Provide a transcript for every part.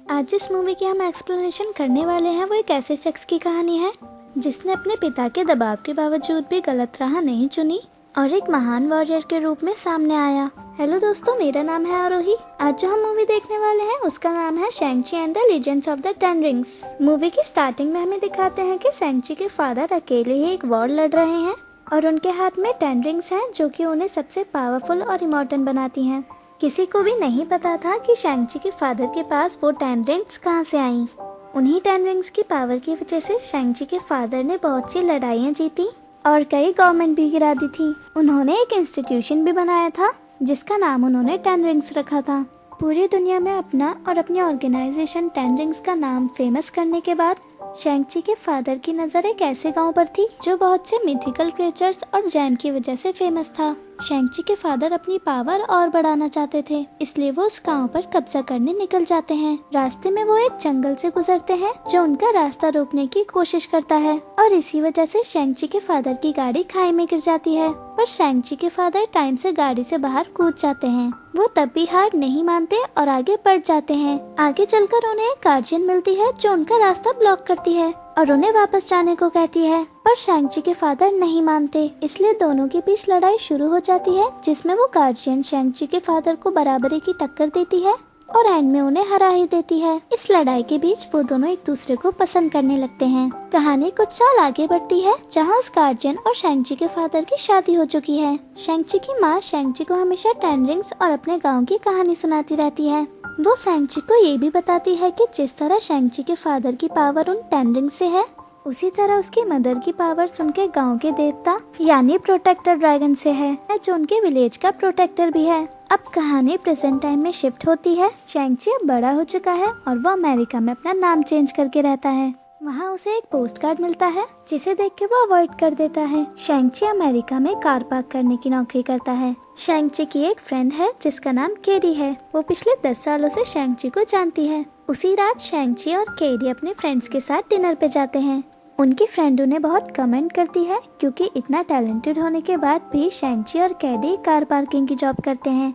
आज जिस मूवी की हम एक्सप्लेनेशन करने वाले हैं वो एक ऐसे शख्स की कहानी है जिसने अपने पिता के दबाव के बावजूद भी गलत राह नहीं चुनी और एक महान वॉरियर के रूप में सामने आया। हेलो दोस्तों, मेरा नाम है आरोही। आज जो हम मूवी देखने वाले हैं उसका नाम है शैंग-ची and the legends of the ten rings. Movie की स्टार्टिंग में हमें दिखाते हैं कि शैंग-ची के फादर अकेले ही एक वॉर लड़ रहे हैं और उनके हाथ में 10 रिंग्स हैं जो कि उन्हें सबसे पावरफुल और इमॉर्टल बनाती हैं। किसी को भी नहीं पता था कि शैंग-ची के फादर के पास वो 10 रिंग्स कहाँ से आईं। उन्हीं 10 रिंग्स की पावर की वजह से शैंग-ची के फादर ने बहुत सी लड़ाइयाँ जीती और कई गवर्नमेंट भी गिरा दी थी। उन्होंने एक इंस्टीट्यूशन भी बनाया था जिसका नाम उन्होंने 10 रिंग्स रखा था। पूरी दुनिया में अपना और अपनी ऑर्गेनाइजेशन 10 रिंग्स का नाम फेमस करने के बाद शैंग-ची के फादर की नज़र एक ऐसे गांव पर थी जो बहुत से मिथिकल क्रिएचर्स और जैम की वजह से फेमस था। शैंग-ची के फादर अपनी पावर और बढ़ाना चाहते थे, इसलिए वो उस गांव पर कब्जा करने निकल जाते हैं। रास्ते में वो एक जंगल से गुजरते हैं जो उनका रास्ता रोकने की कोशिश करता है और इसी वजह से शैंग-ची के फादर की गाड़ी खाई में गिर जाती है। पर शैंग-ची के फादर टाइम से गाड़ी से बाहर कूद जाते हैं। वो तब भी हार नहीं मानते और आगे बढ़ जाते हैं। आगे चलकर उन्हें एक गार्जियन मिलती है जो उनका रास्ता ब्लॉक करती है और उन्हें वापस जाने को कहती है, पर शैंग-ची के फादर नहीं मानते, इसलिए दोनों के बीच लड़ाई शुरू हो जाती है जिसमें वो गार्जियन शैंग-ची के फादर को बराबरी की टक्कर देती है और एंड में उन्हें हरा ही देती है। इस लड़ाई के बीच वो दोनों एक दूसरे को पसंद करने लगते हैं। कहानी कुछ साल आगे बढ़ती है जहाँ उस गार्जियन और शैंग-ची के फादर की शादी हो चुकी है। शैंग-ची की माँ शैंग-ची को हमेशा 10 रिंग्स और अपने गाँव की कहानी सुनाती रहती है। वो शैंग-ची को ये भी बताती है कि जिस तरह शैंग-ची के फादर की पावर उन 10 रिंग्स से है, उसी तरह उसकी मदर की पावर्स उनके गांव के देवता यानी प्रोटेक्टर ड्रैगन से है जो उनके विलेज का प्रोटेक्टर भी है। अब कहानी प्रेजेंट टाइम में शिफ्ट होती है। शैंग-ची अब बड़ा हो चुका है और वो अमेरिका में अपना नाम चेंज करके रहता है। वहाँ उसे एक पोस्ट कार्ड मिलता है जिसे देख के वो अवॉइड कर देता है। शैंग-ची अमेरिका में कार पार्क करने की नौकरी करता है। शैंग-ची की एक फ्रेंड है जिसका नाम केडी है। वो पिछले 10 सालों से शैंग-ची को जानती है। उसी रात शैंग-ची और केडी अपने फ्रेंड्स के साथ डिनर पे जाते हैं। उनकी फ्रेंड उन्हें बहुत कमेंट करती है क्योंकि इतना टैलेंटेड होने के बाद भी शैंग-ची और केडी कार पार्किंग की जॉब करते हैं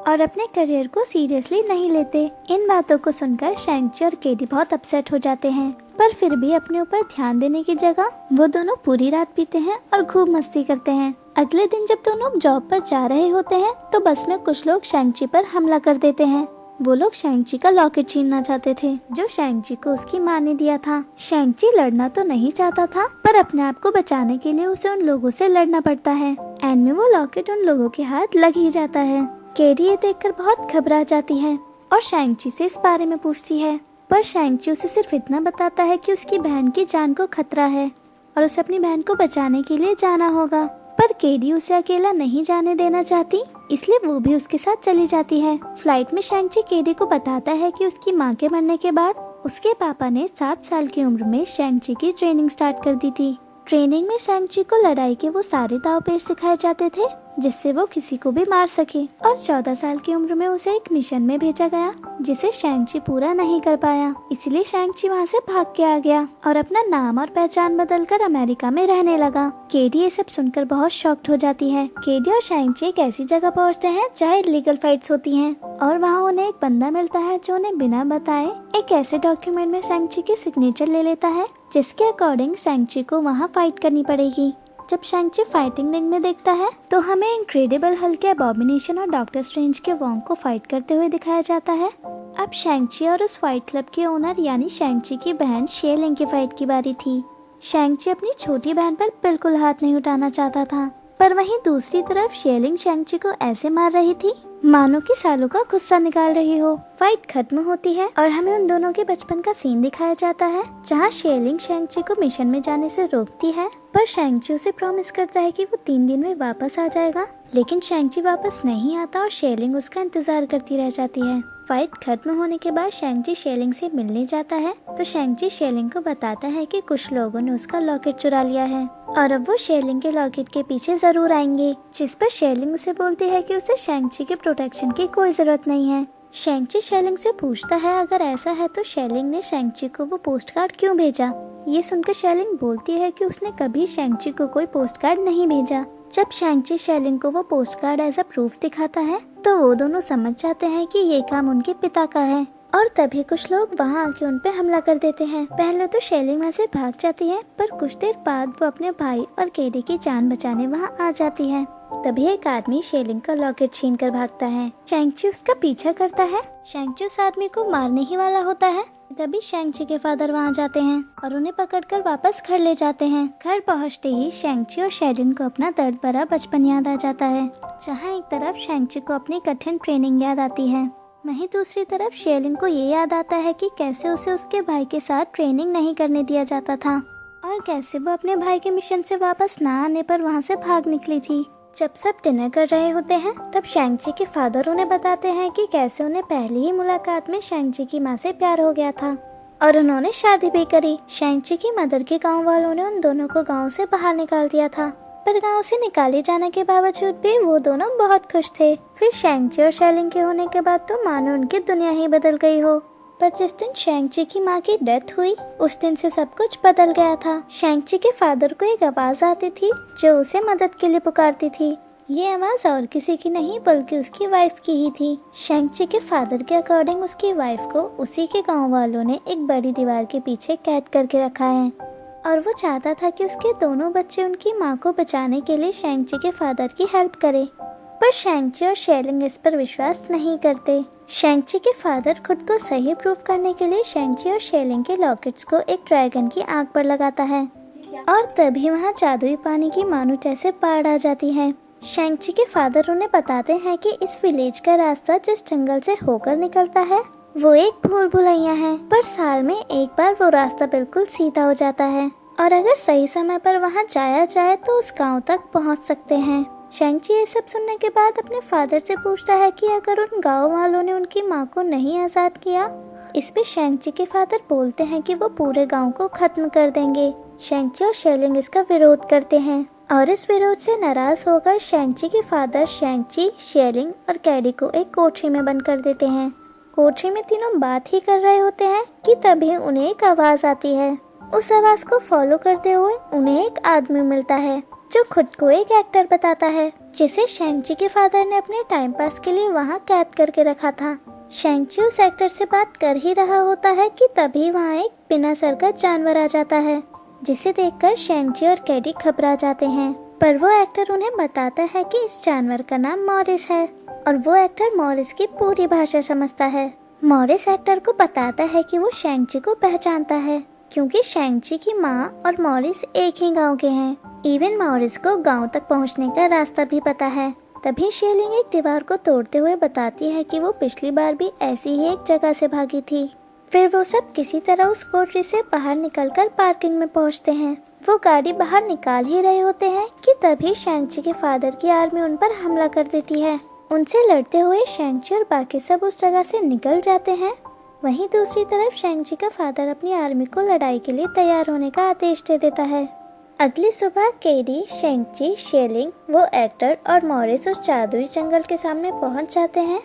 और अपने करियर को सीरियसली नहीं लेते। इन बातों को सुनकर शैंग-ची और केडी बहुत अपसेट हो जाते हैं, पर फिर भी अपने ऊपर ध्यान देने की जगह वो दोनों पूरी रात पीते हैं और खूब मस्ती करते हैं। अगले दिन जब दोनों जॉब पर जा रहे होते हैं तो बस में कुछ लोग शैंग-ची पर हमला कर देते हैं। वो लोग शैंग-ची का लॉकेट छीनना चाहते थे जो शैंग-ची को उसकी माँ ने दिया था। शैंग-ची लड़ना तो नहीं चाहता था, पर अपने आप को बचाने के लिए उसे उन लोगों से लड़ना पड़ता है। एंड में वो लॉकेट उन लोगों के हाथ लग ही जाता है। केडी ये देखकर बहुत घबरा जाती है और शैंग-ची से इस बारे में पूछती है, पर शैंग-ची उसे सिर्फ इतना बताता है कि उसकी बहन की जान को खतरा है और उसे अपनी बहन को बचाने के लिए जाना होगा। पर केडी उसे अकेला नहीं जाने देना चाहती, इसलिए वो भी उसके साथ चली जाती है। फ्लाइट में शैंग-ची केडी को बताता है कि उसकी माँ के मरने के बाद उसके पापा ने 7 साल की उम्र में शैंग-ची की ट्रेनिंग स्टार्ट कर दी थी। ट्रेनिंग में शैंग-ची को लड़ाई के वो सारे दाव पेच सिखाए जाते थे जिससे वो किसी को भी मार सके और 14 साल की उम्र में उसे एक मिशन में भेजा गया जिसे शैंग-ची पूरा नहीं कर पाया, इसलिए शैंग-ची वहाँ से भाग के आ गया और अपना नाम और पहचान बदलकर अमेरिका में रहने लगा। केडी ये सब सुनकर बहुत शॉक्ड हो जाती है। केडी और शैंग-ची एक ऐसी जगह पहुँचते हैं जहाँ इलीगल फाइट्स होती हैं और वहाँ उन्हें एक बंदा मिलता है जो उन्हें बिना बताए एक ऐसे डॉक्यूमेंट में शैंग-ची की सिग्नेचर ले लेता है जिसके अकॉर्डिंग शैंग-ची को वहाँ फाइट करनी पड़ेगी। जब शैंग-ची फाइटिंग रिंग में देखता है तो हमें इनक्रेडिबल हल्क के अबॉमिनेशन और डॉक्टर स्ट्रेंज के वोंग को फाइट करते हुए दिखाया जाता है। अब शैंग-ची और उस फाइट क्लब के ओनर यानी शैंग-ची की बहन शेलिंग की फाइट की बारी थी। शैंग-ची अपनी छोटी बहन पर बिल्कुल हाथ नहीं उठाना चाहता था, पर वहीं दूसरी तरफ शेलिंग शैंग-ची को ऐसे मार रही थी मानो कि सालों का गुस्सा निकाल रही हो। फाइट खत्म होती है और हमें उन दोनों के बचपन का सीन दिखाया जाता है जहाँ शेलिंग शैंग-ची को मिशन में जाने से रोकती है, पर शैंग-ची उसे प्रॉमिस करता है कि वो 3 दिन में वापस आ जाएगा, लेकिन शैंग-ची वापस नहीं आता और शेलिंग उसका इंतजार करती रह जाती है। फाइट खत्म होने के बाद शैंग-ची शेलिंग से मिलने जाता है तो शैंग-ची शेलिंग को बताता है कि कुछ लोगों ने उसका लॉकेट चुरा लिया है और अब वो शेलिंग के लॉकेट के पीछे जरूर आएंगे, जिस पर शेलिंग उसे बोलती है कि उसे शैंग-ची के प्रोटेक्शन की कोई जरूरत नहीं है। शैंग-ची शेलिंग से पूछता है अगर ऐसा है तो शेलिंग ने शैंग-ची को वो पोस्ट कार्ड क्यों भेजा। ये सुनकर शेलिंग बोलती है कि उसने कभी शैंग-ची को कोई पोस्ट कार्ड नहीं भेजा। जब शैंग-ची शेलिंग को वो post card as a proof दिखाता है तो वो दोनों समझ जाते हैं कि ये काम उनके पिता का है। और तभी कुछ लोग वहाँ आके उन पे हमला कर देते हैं। पहले तो शेलिंग वहाँ से भाग जाती है, पर कुछ देर बाद वो अपने भाई और केडी की जान बचाने वहाँ आ जाती है। तभी एक आदमी शेलिंग का लॉकेट छीन कर भागता है। शैंग-ची उसका पीछा करता है। शैंग-ची उस आदमी को मारने ही वाला होता है। तभी शैंग-ची के फादर वहाँ जाते हैं और उन्हें पकड़कर वापस घर ले जाते हैं। घर पहुँचते ही शैंग-ची और शेलिंग को अपना दर्द भरा बचपन याद आ जाता है, जहाँ एक तरफ शैंग-ची को अपनी कठिन ट्रेनिंग याद आती है, वहीं दूसरी तरफ शेलिंग को ये याद आता है कि कैसे उसे उसके भाई के साथ ट्रेनिंग नहीं करने दिया जाता था और कैसे वो अपने भाई के मिशन से वापस ना आने पर वहाँ से भाग निकली थी। जब सब डिनर कर रहे होते हैं तब शैंग-ची के फादर उन्हें बताते हैं कि कैसे उन्हें पहली ही मुलाकात में शैंग-ची की माँ से प्यार हो गया था और उन्होंने शादी भी करी। शैंग-ची की मदर के गांव वालों ने उन दोनों को गांव से बाहर निकाल दिया था, पर गांव से निकाले जाने के बावजूद भी वो दोनों बहुत खुश थे। फिर शैंग-ची और शेलिंग के होने के बाद तो मानो उनकी दुनिया ही बदल गई हो। पर जिस दिन शैंग-ची की माँ की डेथ हुई उस दिन से सब कुछ बदल गया था। शैंग-ची के फादर को एक आवाज आती थी जो उसे मदद के लिए पुकारती थी। ये आवाज और किसी की नहीं बल्कि उसकी वाइफ की ही थी। शैंग-ची के फादर के अकॉर्डिंग उसकी वाइफ को उसी के गाँव वालों ने एक बड़ी दीवार के पीछे कैद करके रखा है और वो चाहता था कि उसके दोनों बच्चे उनकी माँ को बचाने के लिए शैंग-ची के फादर की हेल्प करें। पर शैंग-ची और शेलिंग इस पर विश्वास नहीं करते। शैंग-ची के फादर खुद को सही प्रूव करने के लिए शैंग-ची और शेलिंग के लॉकेट्स को एक ड्रैगन की आंख पर लगाता है और तभी वहाँ जादुई पानी की मानो जैसे बाढ़ आ जाती है। शैंग-ची के फादर उन्हें बताते हैं कि इस विलेज का रास्ता जिस जंगल से होकर निकलता है वो एक भूल भुलैया है, पर साल में एक बार वो रास्ता बिल्कुल सीधा हो जाता है और अगर सही समय पर वहाँ जाया जाए तो उस गांव तक पहुँच सकते हैं। शैंग-ची ये सब सुनने के बाद अपने फादर से पूछता है कि अगर उन गांव वालों ने उनकी माँ को नहीं आजाद किया। इस पे शैंग-ची के फादर बोलते हैं कि वो पूरे गांव को खत्म कर देंगे। शैंग-ची और शेलिंग इसका विरोध करते हैं और इस विरोध से नाराज होकर शैंग-ची के फादर शैंग-ची, शेलिंग और केडी को एक कोठरी में बंद कर देते हैं। कोठरी में तीनों बात ही कर रहे होते हैं कि तभी उन्हें एक आवाज आती है। उस आवाज को फॉलो करते हुए उन्हें एक आदमी मिलता है जो खुद को एक एक्टर बताता है, जिसे शैंग-ची के फादर ने अपने टाइम पास के लिए वहाँ कैद करके रखा था। शैंग-ची उस एक्टर से बात कर ही रहा होता है कि तभी वहाँ एक बिना सर का जानवर आ जाता है, जिसे देखकर शैंग-ची और केडी घबरा जाते हैं। पर वो एक्टर उन्हें बताता है कि इस जानवर का नाम मॉरिस है और वो एक्टर मॉरिस की पूरी भाषा समझता है। मॉरिस एक्टर को बताता है कि वो शैंग-ची को पहचानता है क्योंकि शैंग-ची की माँ और मॉरिस एक ही गांव के हैं। इवन मॉरिस को गांव तक पहुंचने का रास्ता भी पता है। तभी शेलिंग एक दीवार को तोड़ते हुए बताती है कि वो पिछली बार भी ऐसी ही एक जगह से भागी थी। फिर वो सब किसी तरह उस कोठरी से बाहर निकलकर पार्किंग में पहुंचते हैं। वो गाड़ी बाहर निकाल ही रहे होते हैं कि तभी शैंग-ची के फादर की आर्मी उन पर हमला कर देती है। उनसे लड़ते हुए शैंग-ची और बाकी सब उस जगह से निकल जाते हैं। वहीं दूसरी तरफ शैंग-ची का फादर अपनी आर्मी को लड़ाई के लिए तैयार होने का आदेश दे देता है। अगली सुबह केडी, शैंग-ची, शेलिंग, वो एक्टर और मॉरिस उस जादुई जंगल के सामने पहुंच जाते हैं,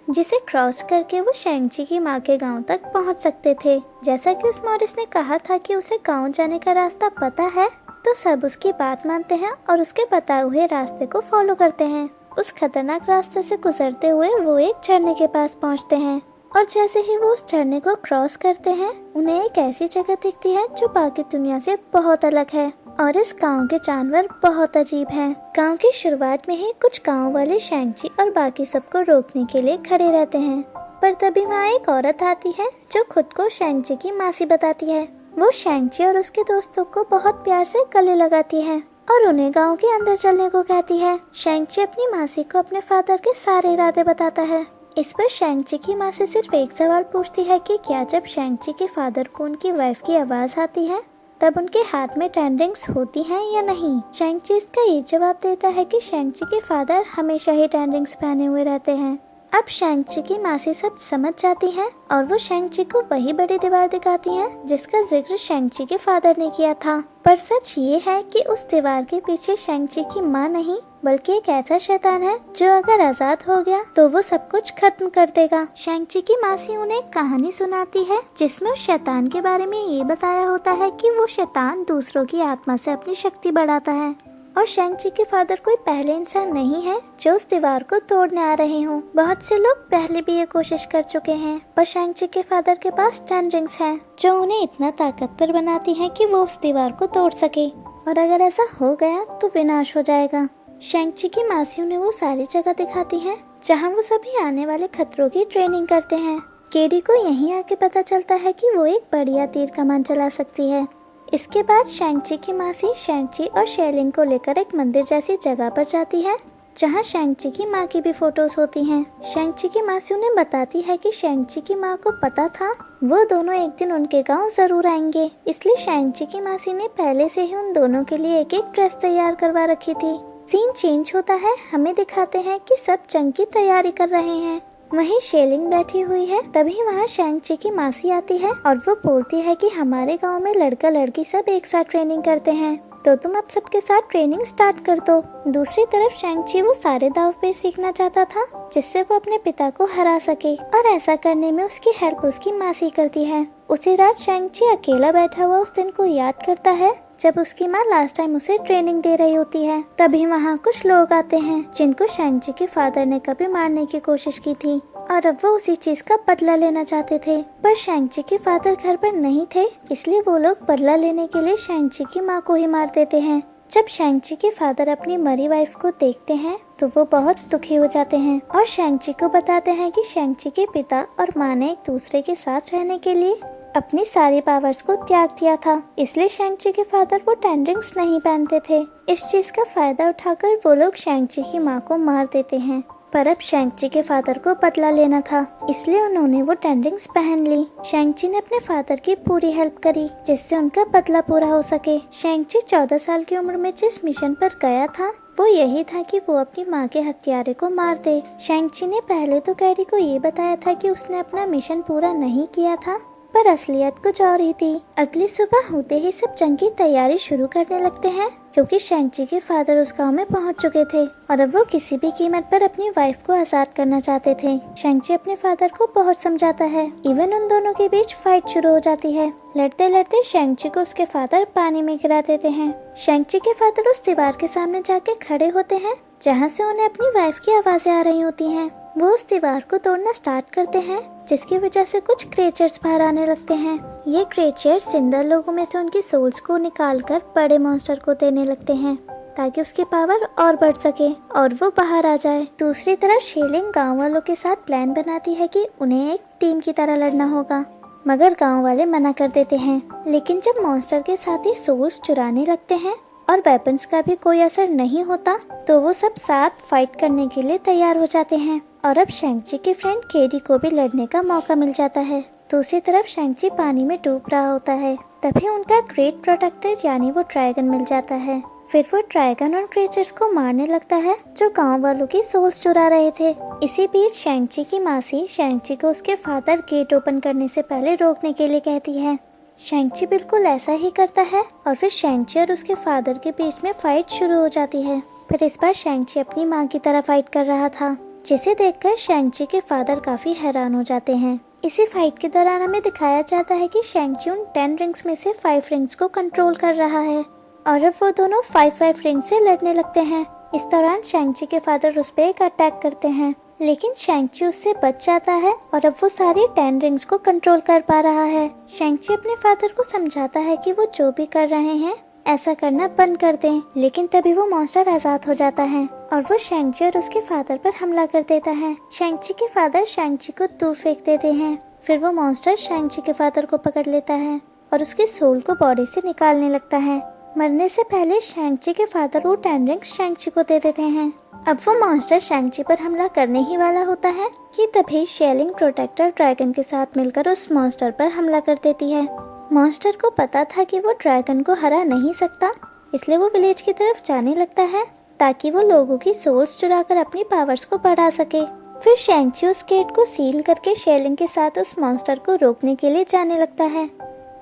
जिसे क्रॉस करके वो शैंग-ची की माँ के गांव तक पहुंच सकते थे। जैसा कि उस मॉरिस ने कहा था कि उसे गांव जाने का रास्ता पता है, तो सब उसकी बात मानते हैं और उसके बताए हुए रास्ते को फॉलो करते हैं। उस खतरनाक रास्ते से गुजरते हुए वो एक झरने के पास पहुंचते हैं और जैसे ही वो उस झरने को क्रॉस करते हैं उन्हें एक ऐसी जगह दिखती है जो बाकी दुनिया से बहुत अलग है और इस गांव के जानवर बहुत अजीब हैं। गांव की शुरुआत में ही कुछ गांव वाले शैंग-ची और बाकी सबको रोकने के लिए खड़े रहते हैं, पर तभी वहाँ एक औरत आती है जो खुद को शैंग-ची की मासी बताती है। वो शैंग-ची और उसके दोस्तों को बहुत प्यार से गले लगाती है और उन्हें गांव के अंदर चलने को कहती है। शैंग-ची अपनी मासी को अपने फादर के सारे इरादे बताता है। इस पर शैंग-ची की माँ से सिर्फ एक सवाल पूछती है कि क्या जब शैंग-ची के फादर को उनकी वाइफ की आवाज आती है तब उनके हाथ में 10 रिंग्स होती हैं या नहीं। शैंग-ची इसका ये जवाब देता है कि शैंग-ची के फादर हमेशा ही 10 रिंग्स पहने हुए रहते हैं। अब शैंग-ची की माँ से सब समझ जाती है और वो शैंग-ची को वही बड़ी दीवार दिखाती है जिसका जिक्र शैंग-ची के फादर ने किया था। पर सच ये है कि उस दीवार के पीछे शैंग-ची की माँ नहीं बल्कि एक ऐसा शैतान है जो अगर आजाद हो गया तो वो सब कुछ खत्म कर देगा। शैंग-ची की मासी उन्हें एक कहानी सुनाती है जिसमें उस शैतान के बारे में ये बताया होता है कि वो शैतान दूसरों की आत्मा से अपनी शक्ति बढ़ाता है और शेंगची के फादर कोई पहले इंसान नहीं है जो उस दीवार को तोड़ने आ रहे हों। बहुत से लोग पहले भी ये कोशिश कर चुके हैं, पर शेंगची के फादर के पास 10 रिंग्स हैं जो उन्हें इतना ताकतवर बनाती हैं कि वो उस दीवार को तोड़ सके, और अगर ऐसा हो गया तो विनाश हो जाएगा। शेंगची की मासी उन्हें वो सारी जगह दिखाती है जहाँ वो सभी आने वाले खतरों की ट्रेनिंग करते हैं। केडी को यहीं आके पता चलता है कि वो एक बढ़िया तीर कमान चला सकती है। इसके बाद शेंगची की मासी शेंगची और शेलिंग को लेकर एक मंदिर जैसी जगह पर जाती है जहाँ शेंगची की माँ की भी फोटोज होती हैं। शेंगची की मासी उन्हें बताती है कि शेंगची की माँ को पता था वो दोनों एक दिन उनके गांव जरूर आएंगे, इसलिए शेंगची की मासी ने पहले से ही उन दोनों के लिए एक एक ड्रेस तैयार करवा रखी थी। सीन चेंज होता है, हमें दिखाते हैं कि सब जंग की तैयारी कर रहे हैं। वहीं शेलिंग बैठी हुई है, तभी वहाँ शेंगची की मासी आती है और वो बोलती है कि हमारे गांव में लड़का लड़की सब एक साथ ट्रेनिंग करते हैं, तो तुम अब सबके साथ ट्रेनिंग स्टार्ट कर दो। दूसरी तरफ शेंगची वो सारे दाव पेच सीखना चाहता था जिससे वो अपने पिता को हरा सके, और ऐसा करने में उसकी हेल्प उसकी मासी करती है। उसी रात शेंगची अकेला बैठा हुआ उस दिन को याद करता है जब उसकी माँ लास्ट टाइम उसे ट्रेनिंग दे रही होती है। तभी वहाँ कुछ लोग आते हैं जिनको शेंगची के फादर ने कभी मारने की कोशिश की थी, और अब वो उसी चीज का बदला लेना चाहते थे, पर शेंगची के फादर घर पर नहीं थे, इसलिए वो लोग बदला लेने के लिए शेंगची की माँ को ही मार देते हैं। जब शेंगची के फादर अपनी मरी वाइफ को देखते हैं तो वो बहुत दुखी हो जाते हैं और शेंगची को बताते हैं कि शेंगची के पिता और माँ ने एक दूसरे के साथ रहने के लिए अपनी सारी पावर्स को त्याग दिया था, इसलिए शेंगची के फादर वो 10 रिंग्स नहीं पहनते थे। इस चीज का फायदा उठाकर वो लोग शेंगची की माँ को मार देते हैं, पर अब शेंगची के फादर को बदला लेना था, इसलिए उन्होंने वो 10 रिंग्स पहन ली। शेंगची ने अपने फादर की पूरी हेल्प करी जिससे उनका बदला पूरा हो सके। शेंगची 14 साल की उम्र में जिस मिशन पर गया था वो यही था कि वो अपनी माँ के हत्यारे को मार दे। शेंगची ने पहले तो कैडी को ये बताया था कि उसने अपना मिशन पूरा नहीं किया था, पर असलियत कुछ और ही थी। अगली सुबह होते ही सब जंग की तैयारी शुरू करने लगते हैं क्योंकि शेंगची के फादर उस गांव में पहुंच चुके थे और अब वो किसी भी कीमत पर अपनी वाइफ को आजाद करना चाहते थे। शेंगची अपने फादर को बहुत समझाता है, इवन उन दोनों के बीच फाइट शुरू हो जाती है। लड़ते लड़ते शेंगची को उसके फादर पानी में गिरा देते हैं। शेंगची के फादर उस दीवार के सामने जाके खड़े होते हैं जहाँ से उन्हें अपनी वाइफ की आवाजें आ रही होती हैं। वो उस दीवार को तोड़ना स्टार्ट करते हैं जिसकी वजह से कुछ क्रिएचर्स बाहर आने लगते हैं। ये क्रिएचर्स जिंदा लोगों में से उनकी सोल्स को निकालकर बड़े मॉन्स्टर को देने लगते हैं ताकि उसकी पावर और बढ़ सके और वो बाहर आ जाए। दूसरी तरफ शेलिंग गांव वालों के साथ प्लान बनाती है कि उन्हें एक टीम की तरह लड़ना होगा, मगर गांव वाले मना कर देते हैं। लेकिन जब मॉन्स्टर के साथ ही सोल्स चुराने लगते हैं और वेपन्स का भी कोई असर नहीं होता तो वो सब साथ फाइट करने के लिए तैयार हो जाते हैं, और अब शेंगची के फ्रेंड केडी को भी लड़ने का मौका मिल जाता है। दूसरी तरफ शेंगची पानी में डूब रहा होता है, तभी उनका ग्रेट प्रोटेक्टर यानी वो ड्रैगन मिल जाता है। फिर वो ड्रैगन और क्रिएचर्स को मारने लगता है जो गांव वालों की सोल्स चुरा रहे थे। इसी बीच शेंगची की मासी शेंगची को उसके फादर गेट ओपन करने से पहले रोकने के लिए कहती है। शेंगची बिल्कुल ऐसा ही करता है और फिर शेंगची और उसके फादर के बीच में फाइट शुरू हो जाती है, पर इस बार शेंगची अपनी माँ की तरह फाइट कर रहा था, जिसे देखकर शेंगची के फादर काफी हैरान हो जाते हैं। इसी फाइट के दौरान हमें दिखाया जाता है कि शेंगची उन 10 रिंग्स में से 5 रिंग्स को कंट्रोल कर रहा है और अब वो दोनों 5-5 रिंग से लड़ने लगते हैं। इस दौरान शेंगची के फादर उस पर एक अटैक करते हैं, लेकिन शेंगची उससे बच जाता है और अब वो सारी 10 रिंग्स को कंट्रोल कर पा रहा है। शेंगची अपने फादर को समझाता है कि वो जो भी कर रहे हैं ऐसा करना बंद कर दें, लेकिन तभी वो मॉन्स्टर आजाद हो जाता है और वो शेंगची और उसके फादर पर हमला कर देता है। शेंगची के फादर शेंगची को दूर फेंक देते हैं, फिर वो मॉन्स्टर शेंगची के फादर को पकड़ लेता है और उसकी सोल को बॉडी से निकालने लगता है। मरने से पहले शेंगची के फादर वो 10 रिंग्स शेंगची को दे देते हैं। अब वो मॉन्स्टर शेंगची पर हमला करने ही वाला होता है कि तभी शेलिंग प्रोटेक्टर ड्रैगन के साथ मिलकर उस मॉन्स्टर पर हमला कर देती है। मॉन्स्टर को पता था कि वो ड्रैगन को हरा नहीं सकता, इसलिए वो विलेज की तरफ जाने लगता है ताकि वो लोगों की सोल्स चुराकर अपनी पावर्स को बढ़ा सके। फिर शेंगची उस गेट को सील करके शेलिंग के साथ उस मॉन्स्टर को रोकने के लिए जाने लगता है।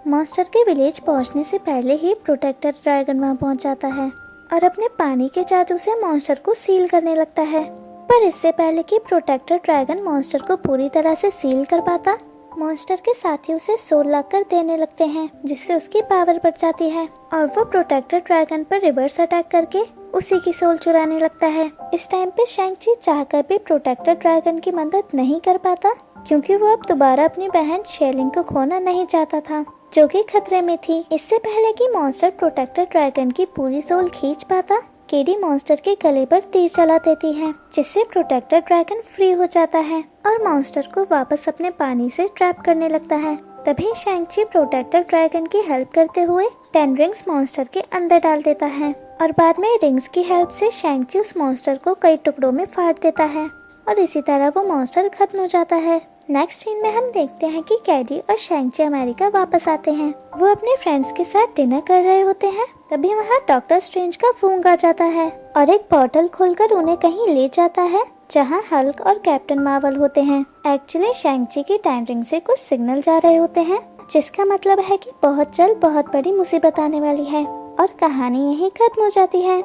मॉन्स्टर के विलेज पहुंचने से पहले ही प्रोटेक्टर ड्रैगन वहां पहुंच जाता है और अपने पानी के जादू से मॉन्स्टर को सील करने लगता है। पर इससे पहले कि प्रोटेक्टर ड्रैगन मॉन्स्टर को पूरी तरह से सील कर पाता, मॉन्स्टर के साथी उसे सोल लाकर देने लगते हैं, जिससे उसकी पावर बढ़ जाती है और वो प्रोटेक्टर ड्रैगन पर रिवर्स अटैक करके उसी की सोल चुराने लगता है। इस टाइम पे शैंग-ची चाहकर भी प्रोटेक्टर ड्रैगन की मदद नहीं कर पाता, क्योंकि वो अब दोबारा अपनी बहन शेलिंग को खोना नहीं चाहता था, जो कि खतरे में थी। इससे पहले कि मॉन्स्टर प्रोटेक्टर ड्रैगन की पूरी सोल खींच पाता, केडी मॉन्स्टर के गले पर तीर चला देती है, जिससे प्रोटेक्टर ड्रैगन फ्री हो जाता है और मॉन्स्टर को वापस अपने पानी से ट्रैप करने लगता है। तभी शैंग-ची प्रोटेक्टर ड्रैगन की हेल्प करते हुए 10 रिंग्स मॉन्स्टर के अंदर डाल देता है और बाद में रिंग्स की हेल्प से शैंग-ची उस मॉन्स्टर को कई टुकड़ों में फाड़ देता है और इसी तरह वो मॉन्स्टर खत्म हो जाता है। नेक्स्ट सीन में हम देखते हैं कि कैडी और शैंग-ची अमेरिका वापस आते हैं। वो अपने फ्रेंड्स के साथ डिनर कर रहे होते हैं, तभी वहाँ डॉक्टर स्ट्रेंज का फोन आ जाता है और एक पोर्टल खोलकर उन्हें कहीं ले जाता है, जहाँ हल्क और कैप्टन मार्वल होते हैं। एक्चुअली शैंग-ची की 10 रिंग से कुछ सिग्नल जा रहे होते हैं, जिसका मतलब है कि बहुत जल्द बहुत बड़ी मुसीबत आने वाली है और कहानी यहीं खत्म हो जाती है।